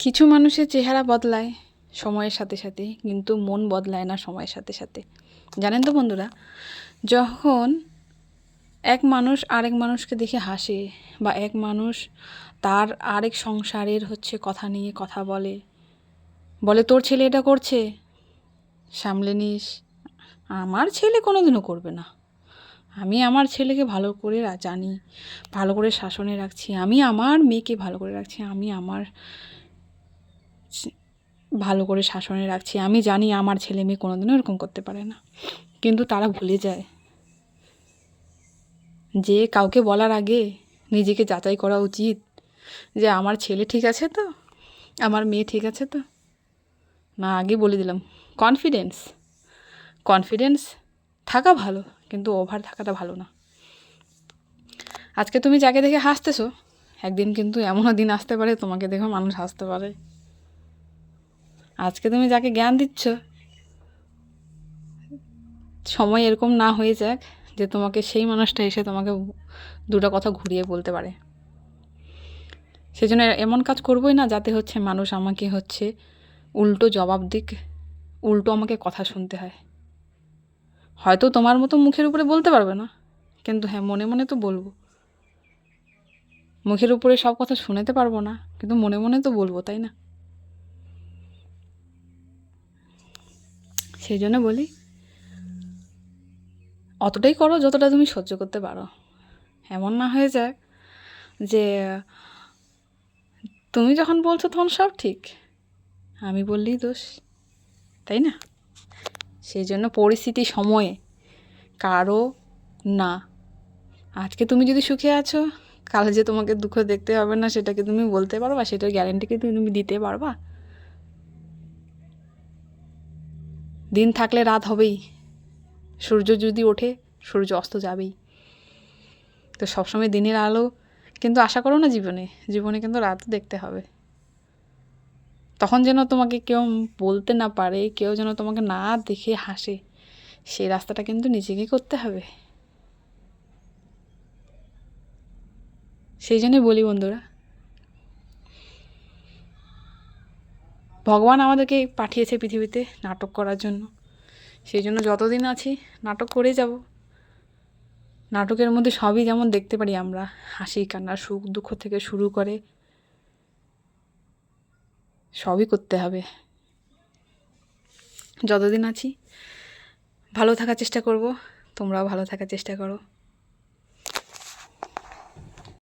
কিছু মানুষের চেহারা বদলায় সময়ের সাথে সাথে, কিন্তু মন বদলায় না সময়ের সাথে সাথে। জানেন তো বন্ধুরা, যখন এক মানুষ আরেক মানুষকে দেখে হাসে, বা এক মানুষ তার আরেক সংসারের কথা নিয়ে কথা বলে, বলে তোর ছেলে এটা করছে, সামলে নিস, আমার ছেলে কোনোদিনও করবে না, আমি আমার ছেলেকে ভালো করে জানি, ভালো করে শাসনে রাখছি, আমি আমার মেয়েকে ভালো করে রাখছি, আমি আমার ভালো করে শাসনে রাখছি, আমি জানি আমার ছেলে মেয়ে কোনোদিনও এরকম করতে পারে না। কিন্তু তারা ভুলে যায় যে কাউকে বলার আগে নিজেকে যাচাই করা উচিত যে আমার ছেলে ঠিক আছে তো, আমার মেয়ে ঠিক আছে তো। না, আগে বলে দিলাম, কনফিডেন্স কনফিডেন্স থাকা ভালো, কিন্তু ওভার থাকাটা ভালো না। আজকে তুমি যাকে দেখে হাসতেছো, একদিন কিন্তু এমনও দিন আসতে পারে তোমাকে দেখে মানুষ হাসতে পারে। আজকে তুমি যাকে জ্ঞান দিচ্ছ, সময় এরকম না হয়ে যাক যে তোমাকে সেই মানুষটা এসে তোমাকে দুটো কথা ঘুরিয়ে বলতে পারে। সেই জন্য এমন কাজ করবোই না যাতে মানুষ আমাকে উল্টো জবাব দিক, উল্টো আমাকে কথা শুনতে হয়। হয়তো তোমার মতো মুখের উপরে বলতে পারবে না, কিন্তু হ্যাঁ, মনে মনে তো বলবো। মুখের উপরে সব কথা শুনতে পারবো না, কিন্তু মনে মনে তো বলবো, তাই না? সেই জন্য বলি, অতটাই করো যতটা তুমি সহ্য করতে পারো। এমন না হয়ে যাক যে তুমি যখন বলছো তখন সব ঠিক, আমি বললেই দোষ, তাই না? সেই জন্য পরিস্থিতি সময়ে কারো না। আজকে তুমি যদি সুখে আছো, কাল যে তোমাকে দুঃখ দেখতে হবে না সেটাকে তুমি বলতে পারবা? সেটার গ্যারান্টি কি তুমি দিতে পারবা? দিন থাকলে রাত হবেই, সূর্য যদি ওঠে সূর্য অস্ত যাবেই। তো সবসময় দিনের আলো কিন্তু আশা করো না জীবনে, জীবনে কিন্তু রাতও দেখতে হবে। তখন যেন তোমাকে কেউ বলতে না পারে, কেউ যেন তোমাকে না দেখে হাসে, সেই রাস্তাটা কিন্তু নিজেকে করতে হবে। সেই জন্যই বলি বন্ধুরা, ভগবান আমাদেরকে পাঠিয়েছে পৃথিবীতে নাটক করার জন্য। সেই জন্য যতদিন আছি নাটক করে যাব। নাটকের মধ্যে সবই যেমন দেখতে পারি আমরা, হাসি কান্না সুখ দুঃখ থেকে শুরু করে সবই করতে হবে। যতদিন আছি ভালো থাকার চেষ্টা করব, তোমরাও ভালো থাকার চেষ্টা করো।